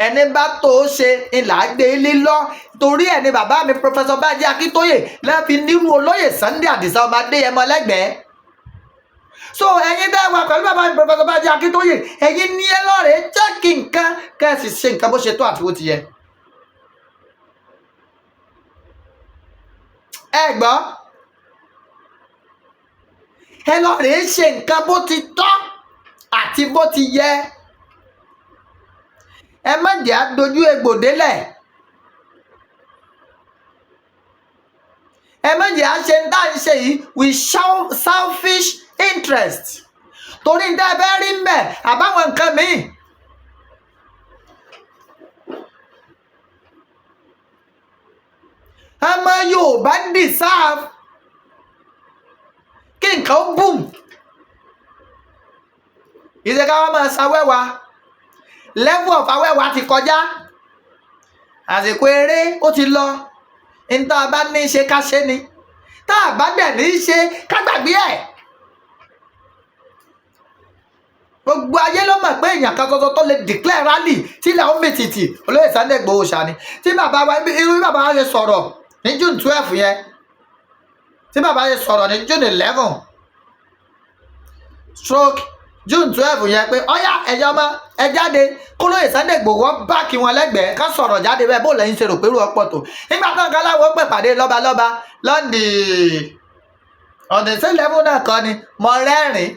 ẹni bá tó ṣe ìlà gbé lílọ, torí ẹni bàbá mi Professor Bánjí Akíntóyè lẹ́ẹ̀fi nírú olóyè Sunday Àdìsá ọmọ Adéyẹmọ lẹ́gbẹ̀ẹ́. so ẹ̀yin bẹ́ẹ̀ wà pẹ̀lú bàbá mi Professor Bánjí Akíntóyè, ẹ̀yin ní ẹ lọ́rẹ̀ẹ́ jẹ́kì nǹkan kẹ́ẹ̀sì ṣe nǹkan bó ṣe tó àti bó ti yẹ. ẹ gbọ́, ẹ lọ́rẹ̀ẹ́ ṣe nǹkan bó ti tọ́ àti bó ti yẹ. ẹ má jẹ́ àdojú egbò délẹ̀, ẹ má jẹ́ àṣẹ ń dá ń ṣe yìí with selfish interest, torí ń dá ẹ bẹ́ẹ̀ rí ń bẹ̀ àbáwọn nǹkan míì. ọmọ Yorùbá deserve kí nǹkan ó boom. ìṣèkà wa máa ṣàwẹ́wà, level of awẹ́wà ti kọjá, àsìkò eré ó ti lọ. níta bá ní í ṣe ká ṣe ni, tá a bá dẹ̀ ní í ṣe ká gbàgbé ẹ̀. gbogbo ayé ló mọ̀ pé èèyàn kan tuntun tó lè declare rally tí ilẹ̀ ó mìtìtì olóyè Sunday Igboho Oosha ni. tí bàbá wa irú bàbá wa ṣe sọ̀rọ̀ ní June 12 yẹn, tí bàbá ṣe sọ̀rọ̀ ní June 11 stroke June 12 yẹn pé ọ̀yá ẹ̀yọ́ ọmọ ẹ jáde kólóyè Sunday Igboho bá kí wọn lẹ́gbẹ̀ẹ́ ká sọ̀rọ̀ jáde bẹ́ẹ̀ bó lẹ́yìn ṣe rò pé irú ọ̀pọ̀ tó. nígbà tó ń kan láwọn ó pè pàdé lọ́balọ́ba lọ́ndì on the same level náà kọ́ ni mo rẹ́rìn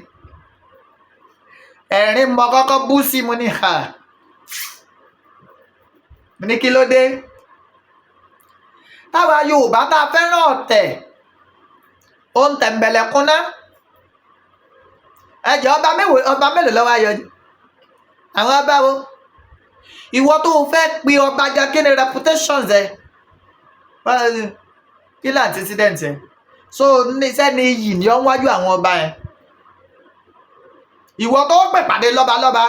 ẹ̀rín mo kọ́kọ́ bú sí mo ní ní kí ló dé táwa Yorùbá tá a fẹ́ràn ọ̀tẹ̀ ó ń tẹ̀m̀bẹ̀lẹ̀kún ná ẹjọ́ ọba mélòó lọ́wọ́ ayọ̀ àwọn ọba wo ìwọ tó fẹ́ pe ọba jẹ kí ni reputations ẹ kí ni antecedent ẹ so sẹ́ni iyì ni ó ń wájú àwọn ọba ẹ ìwọ tó pè pàdé lọ́balọ́ba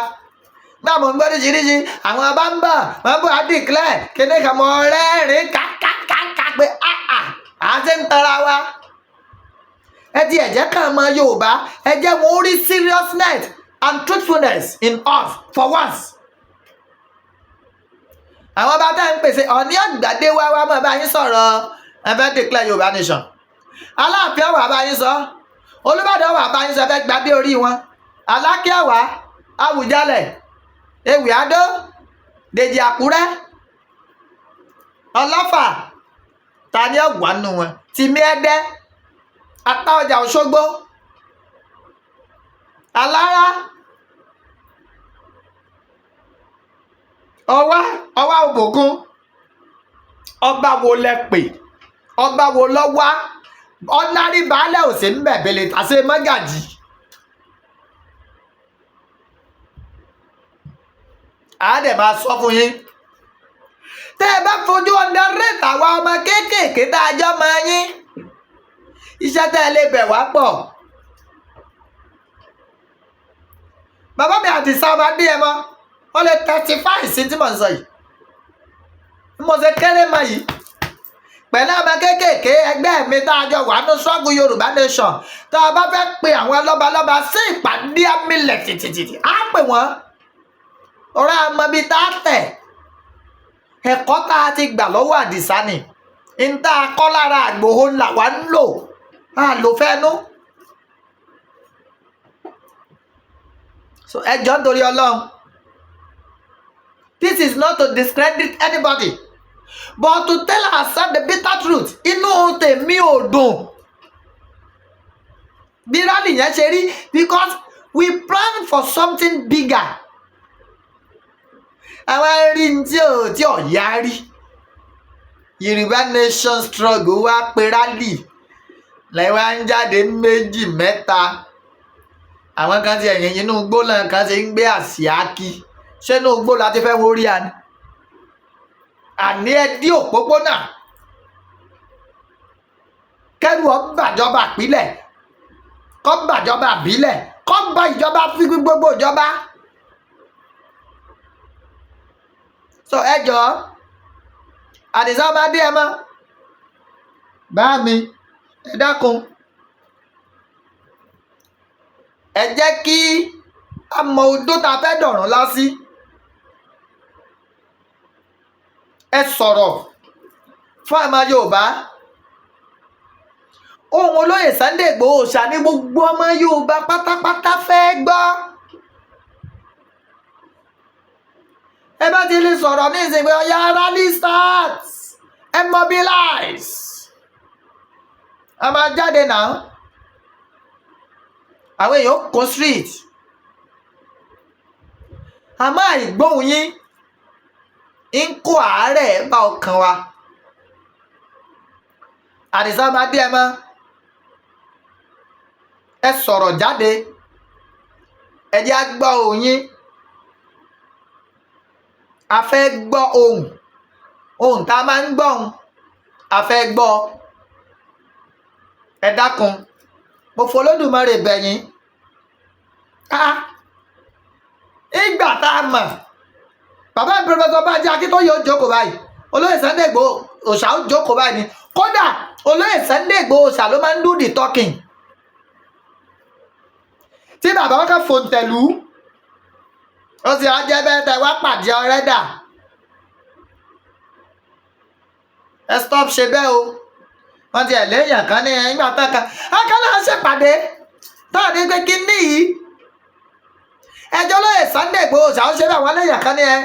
náà mo ń gbọ́ oríṣiríṣi àwọn ọba ń bọ̀ wọ́n bọ̀ á declare kí ni kà mọ́ rẹ́rìn kákákáká pé à ń ṣe ń tara wa ẹ di ẹ̀jẹ̀ kan mọ Yorùbá ẹ jẹ́ wọn rí seriousness and truthfulness in us for once. àwọn bá tá ń pèsè Ọ̀ọ̀ni Àgbàdé wá mọ̀ bá yín sọ̀rọ̀ ẹ fẹ́ declare Yorùbá nation Aláàfin ọ̀wà bá yín sọ Olúbàdàn ọ̀wà bá yín sọ fẹ́ gbadé orí wọn Aláké ọ̀wà Àwùjalẹ̀ Ewì Adó Dèjì Àkúrẹ́ Ọlọ́fà tani ọ̀wà nù wọn Tìmí Ẹdẹ Àtaọ̀jà Òṣogbo Alára Ọ̀wá Òbòkun ọba wo lẹ pè ọba wo lọ wá ọ̀nàrí baálẹ̀ òsè ń bẹ̀bẹ̀lẹ̀ tàṣe mọ́gàjì àádẹ́ máa sọ fún yín tẹ́ ẹ bá fojú ọ̀nà rẹ̀tà wa ọmọ kéékèèké tá a jọ máa yín iṣẹ́ tẹ́ ẹ lè bẹ̀ wá pọ̀ bàbá mi àti sábà dé ẹ mọ́ wọ́n lè testify sí tí mo ń sọ yìí mo ṣe kéré mọ́ yìí pẹ̀lú ọmọ kéékèèké ẹgbẹ́ mi tá a jọ wà ní struggle Yorùbá nation tá a bá fẹ́ pe àwọn lọ́balọ́ba sí ìpàdé amílẹ̀ tìtìtì á pè wọ́n ọ̀rọ̀ àmọ́ bíi tá a tẹ̀ ẹ̀kọ́ tá a ti gbà lọ́wọ́ Àdìsá ni ń tá a kọ́ lára Ìgbòho ńlá wa ń lò á lò fẹ́nu. so ẹjọ́ nítorí Ọlọ́run this is not to discredit anybody but to tell ourselves the bitter truth inú tèmi ò dùn bí rally yẹn ṣe rí because we plan for something bigger àwọn rí tí ò yá rí Yorùbá nation struggle wá pé rally lẹ́wọ́ á ń jáde méjì mẹ́ta àwọn kan ti ẹ̀yìn inú igbó náà kan ti ń gbé àsíá kí ṣé inú igbó la ti fẹ́ wọ́n rí àní àní ẹdí òpópónà kẹ́rù ọ̀bàjọba ìpínlẹ̀ kọ́ bàjọba àbílẹ̀ kọ́ bá ìjọba fi gbogbo ìjọba. so ẹjọ́ Àdìsá ọmọ adé ẹ mọ́ bá mi ẹ dákun ẹ jẹ́ kí a mọ odó ta fẹ́ dọ̀rùn lásì ẹ sọ̀rọ̀ fún àmọ́ Yorùbá ohun olóyè Sunday Igboho Oosha ní gbogbo ọmọ Yorùbá pátápátá fẹ́ gbọ́ ẹ bá ti lè sọ̀rọ̀ ní ìsìn pé ọ̀yá rally start ẹ mobilize a máa jáde náà àwọn èèyàn kó street àmọ́ àìgbóhùn yín ń kó àárẹ̀ bá ọkàn wa Àdìsá máa dé ẹ mọ́ ẹ sọ̀rọ̀ jáde ẹ jẹ́ á gbọ́ ohùn yín a fẹ́ gbọ́ ohùn tá a máa ń gbọ́ ohùn a fẹ́ gbọ́ ẹ dákun mo f'Olódùmarè bẹ̀ yín ìgbà tá a mọ̀ bàbá mi Professor Banji Akíntóyè ó jókòó báyìí olóyè Sunday Igboho Oosha ó jókòó báyìí ni kódà olóyè Sunday Igboho Oosha ló máa ń do the talking tí bàbá wọn kàn fòǹtẹ̀lú ó sì á jẹ́ bẹ́ẹ̀ tẹ́ wá pàdé ọ̀rẹ́ dà ẹ stop ṣe bẹ́ẹ̀ o wọ́n ti ẹ̀lẹ́yìn kan ní ẹ̀yìngbà tán kan akálà ń ṣèpàdé táwọn ní pé kí ní yìí ẹjọ́ lóye Sunday Igboho Oosha ó ṣe bẹ́ẹ̀ wọ́n lẹ́yìn kan ní ẹ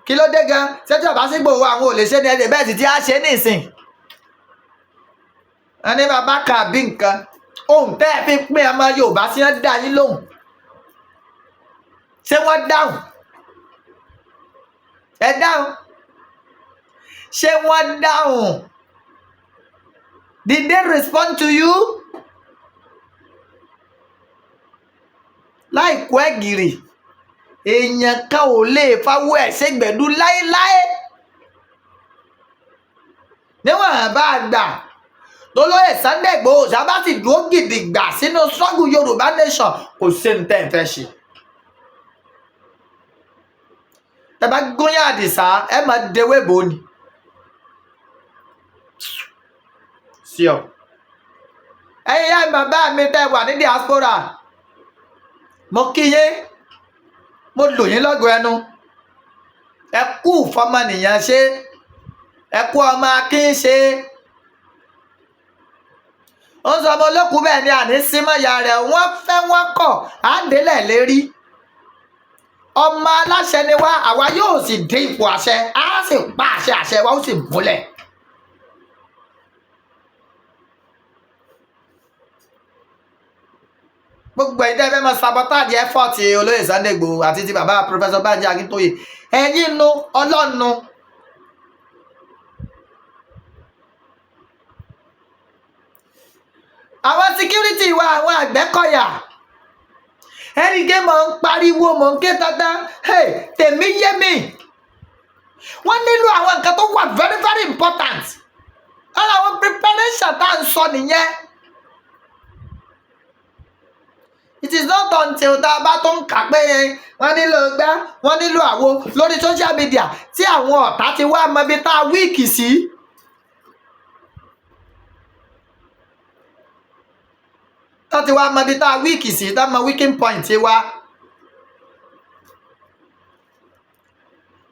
kí ló dé gan ṣẹ́jọ́ bá sí Igboho àwọn ò lè ṣe ní ẹ̀dẹ̀ bẹ́ẹ̀ sì ti á ṣe ní ìsìn wọn ní bàbá kan àbí nǹkan ohun tẹ́ ẹ fi pín ọmọ Yorùbá sí wọn dá yín lóhùn ṣé wọ́n dáhùn ẹ dáhùn ṣé wọ́n dáhùn did they respond to you láìkú ẹ̀gìrì èèyàn kan ò lè fawọ́ ẹ̀ ṣègbẹ̀dú láéláé níwọ̀n bá gbà lólóyè Sunday Igboho Oòṣà bá sì dúró gidigba sínú struggle Yorùbá nation kò sí ní tẹ́ ẹ fẹ́ ṣe. Ẹ bá gúnyán Àdìsá ẹ máa dewé bò ní. sí ọ ẹ̀yin yá bàbá mi tẹ́ wà ní diaspora mo kí yín mo lù yín lọ́gọ̀ ẹnu ẹ kú fọmọnìyàn ṣe ẹ kú ọmọ akín ṣe ó ń sọ ọmọ olókùú bẹ́ẹ̀ ni àní símọ́ya rẹ̀ wọ́n fẹ́ wọ́n kọ̀ á délẹ̀ lérí ọmọ aláṣẹ ni wá àwa yóò sì dé ipò àṣẹ á sì pa àṣẹ wa ó sì múlẹ̀. gbogbo ẹ̀yin tẹ́ fẹ́ mọ sabotage effort olóyè Sunday Igboho àti ti bàbá Professor Banji Akintoye ẹ̀yin nu ọlọ́nu. àwọn security wa àwọn Àgbẹ̀kọ̀yà ẹnìgé mọ̀ ń pariwo mọ̀ ń ké tata tèmi yé mi wọ́n nílò àwọn nǹkan tó wà very very important ara àwọn preparation tá à ń sọ nìyẹn. It is not until tá a bá tó ń kà pé wọ́n nílò gbá wọ́n nílò àwo lórí social media tí àwọn ọ̀tá ti wá mọ ibi tá a wíìkì sí. tó ti wá mọ ibi tá a wíìkì sí tá a mọ weaking point wa.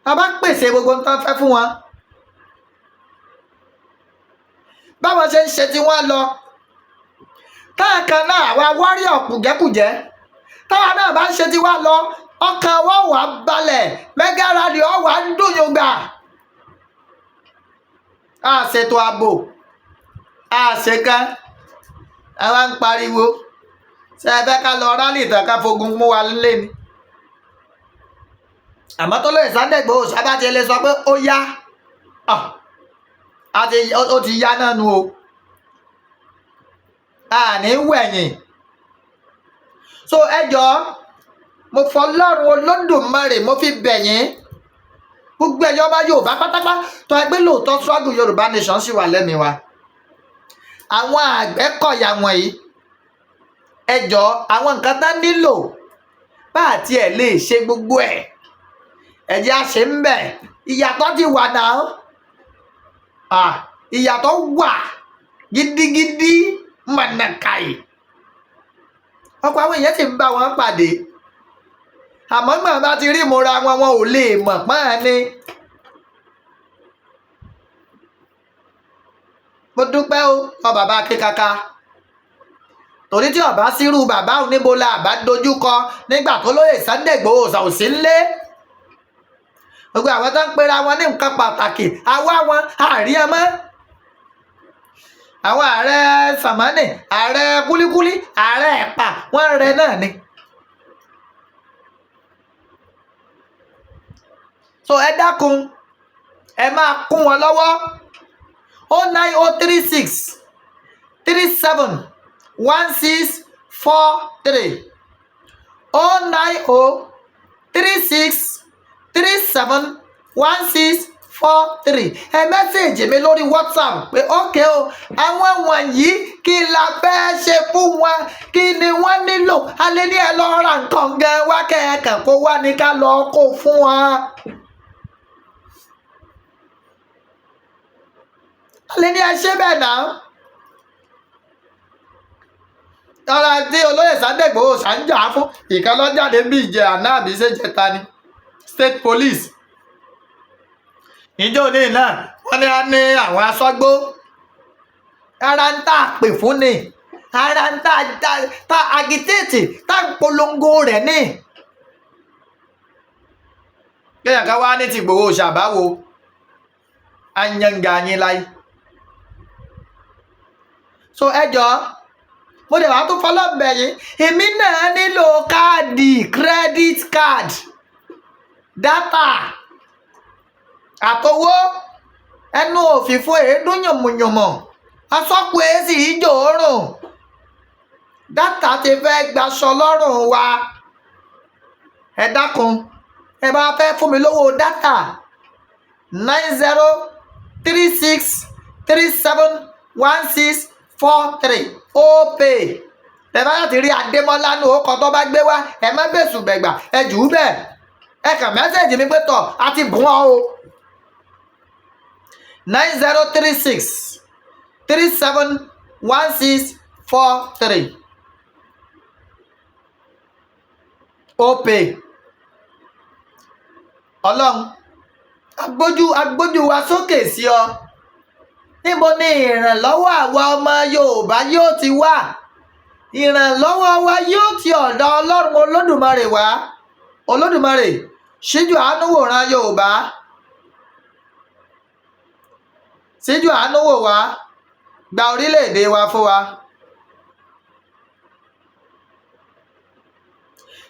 a bá pèsè gbogbo nǹkan fẹ́ fún wọn. báwọn ṣe ń ṣe tí wọ́n lọ táàkan náà àwa warrior kùjẹ́kùjẹ́ táwa náà bá ń ṣe tí wá lọ ọkàn wọ́n wà balẹ̀ mega rally ọ̀wà ń dùnyùn gbà. a ṣètò ààbò a ṣèkan àwa ń pariwo ṣe ẹ fẹ́ ká lọ rálì tán ká fogun mú wa lé ni. àmọ́ tó lóye Sunday Igboho Oòṣà bá ti lè sọ pé ó yá ó ti yá náà nu o. àní wẹ̀yìn so ẹjọ́ mo fọlọ́run Olódùmarè mo fi bẹ̀yìn gbogbo ẹ̀yọ́ ọba Yorùbá pátápátá tó ẹgbẹ́ lóòótọ́ struggle Yorùbá nation sì wà lẹ́mìí wa àwọn Àgbẹ̀kọ̀yà wọ̀nyí ẹjọ́ àwọn nǹkan tá nílò bá àti ẹ̀ lè ṣe gbogbo ẹ̀ ẹ̀jẹ̀ àṣẹ ń bẹ̀ ìyàtọ̀ ti wà náà ìyàtọ̀ wà gidigidi mọ̀nàkàì ọ̀pọ̀ àwọn èèyàn sì ń bá wọn pàdé àmọ́ gbọ́n bá ti rí ìmúra wọn ò lè mọ̀ pọ́n ni. mo dúpẹ́ ọ bàbá akíkaka torí tí ọba sírú bàbá òun níbo la àbá dojúkọ nígbà tó lóye Sunday Igboho Oòṣà ò sí ńlé gbogbo àwọn tó ń pera wọn ní nǹkan pàtàkì àwa wọn àrí ẹ mọ́ àwọn ààrẹ sàmánì ààrẹ kúlíkúlí ààrẹ ẹ̀pà wọ́n rẹ náà ni. so ẹ dákun ẹ máa kún wọn lọ́wọ́ 09036 37 1643 09036 37 1643 ẹ mẹ́sẹ̀jì mi lórí WhatsApp pé ókè o àwọn wọ̀nyí kí la fẹ́ ṣe fún wọn kí ni wọ́n nílò alẹ́ ní ẹ lọ ra nǹkan gan wá kẹ́ẹ̀kan kó wá ní ká lọ kó fún wọn. alẹ́ ní ẹ ṣe bẹ́ẹ̀ náà. ọ̀rọ̀ tí olóyè Sunday Igboho Oòṣà ń jà fún ìkànnì bí ìjẹ àná àbí ṣèjẹta ni state police ìjọ ní náà wọ́n ní a ní àwọn aṣọ́gbó ara ń tà pè fún ni ara ń tà agitéètì tá ń polongo rẹ̀ ní. kéèyàn ká wá ní ti Igboho Oòṣà báwo anyanga yín láyé. so ẹjọ́ mo dẹ̀ wá tún fọlọ́ọ̀bẹ̀ yìí èmi náà nílò káàdì credit card data àtowó ẹnu òfìfo èédú yànmùyànmọ̀ asọ́pọ̀ èsì ìjòòrùn data ti fẹ́ gbaṣọ lọ́rùn wa ẹ dákun ẹ bá fẹ́ fún mi lówó data 9036371643 opay ẹ bá láti rí Adémọ́lá ní orúkọ tó bá gbé wá ẹ má bẹ̀sùn bẹ̀gbà ẹ jù ú bẹ́ẹ̀ ẹ kàn mẹ́sẹ̀jì mi pé tọ̀ àti bùn ọ́ o 9036371643 opay ọlọ́run agbójú wa sókè sí ọ níbo ni ìrànlọ́wọ́ àwa ọmọ Yorùbá yóò ti wá ìrànlọ́wọ́ wa yóò ti ọ̀dọ̀ Ọlọ́run Olódùmarè wá Olódùmarè ṣíjú àánú wòran Yorùbá ṣíjú àánú wò wá gba orílẹ̀-èdè wa fún wa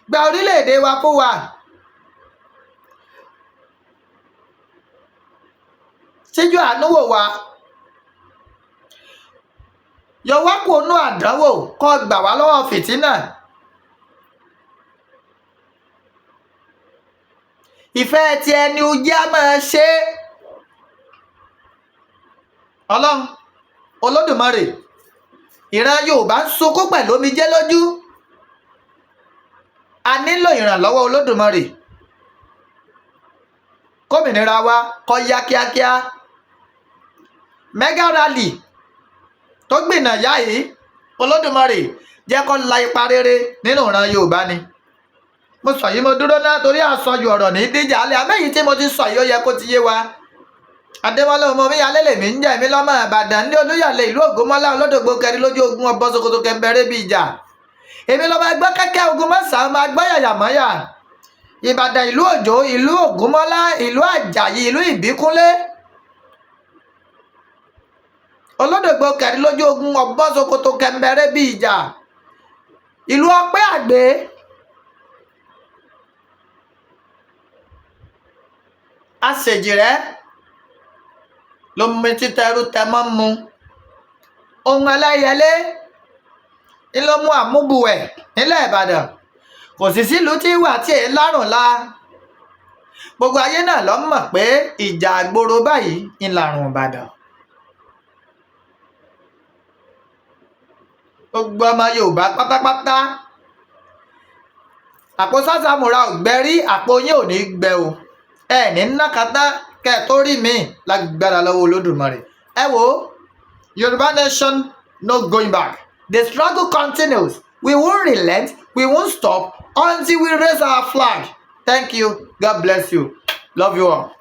gba orílẹ̀-èdè wa fún wa ṣíjú àánú wò wá yọ wá kó nú àdánwò kó gbà wá lọ́wọ́ fìtínà ìfẹ́ ti ẹni ojú á máa ṣe Ọlọ́run Olódùmarè ìran Yorùbá ń sunkún pẹ̀lú omijé lójú a nílò ìrànlọ́wọ́ Olódùmarè kómìnira wa kó yá kíákíá mega rally tó gbìnà yá yìí Olódùmarè jẹ́ kó la ipa rere nínú ìran Yorùbá ni mo sọ yìí mo dúró náà torí àsọjù ọ̀rọ̀ ní díjà alẹ́ àmẹ́yìí tí mo ti sọ yìí ó yẹ kó ti yé wa Adémọ́lá ọmọ mi alẹ́ lèmi ń jẹ́ èmi lọ́mọ Ìbàdàn ní Olúyọ̀lé ìlú Ògúnmọ́lá Olódògbò kẹrin lójú ogun ọbọ̀ Sokoto kẹmbẹ̀rẹ̀ bí ìjà èmi lọ́mọ ẹgbẹ́ kẹ́kẹ́ ogun mọ́sàn-án máa gbọ́ yàyàmọ́yà Ìbàdàn ìlú Òjó ìlú Ògúnmọ́lá ìlú Àjàyí ìlú Ìbíkúnlé Olódògbò kẹrin lójú ogun ọbọ̀ Sokoto kẹmbẹ̀rẹ̀ bí ìjà ìlú Ọpẹ́ Àgbé àṣejìrẹ́ lomi títẹrù tẹmọ́ mu ohun ẹlẹ́yẹlé ló mú àmúbuwẹ̀ nílẹ̀ Ìbàdàn kò sì sílùú tí wà tí èé lárùn la gbogbo ayé náà ló mọ̀ pé ìjà àgbòrò báyìí ń larùn Ìbàdàn gbogbo ọmọ Yorùbá pátápátá àpò sásàmùrà ò gbẹ́rí àpò yín ò ní gbẹ o ẹ ní nàkátá kẹ tó rí mi lágbára lọ́wọ́ Olódùmarè ẹ wo Yorùbá nation no going back the struggle continues we won't relent we won't stop until we raise our flag thank you God bless you love you all.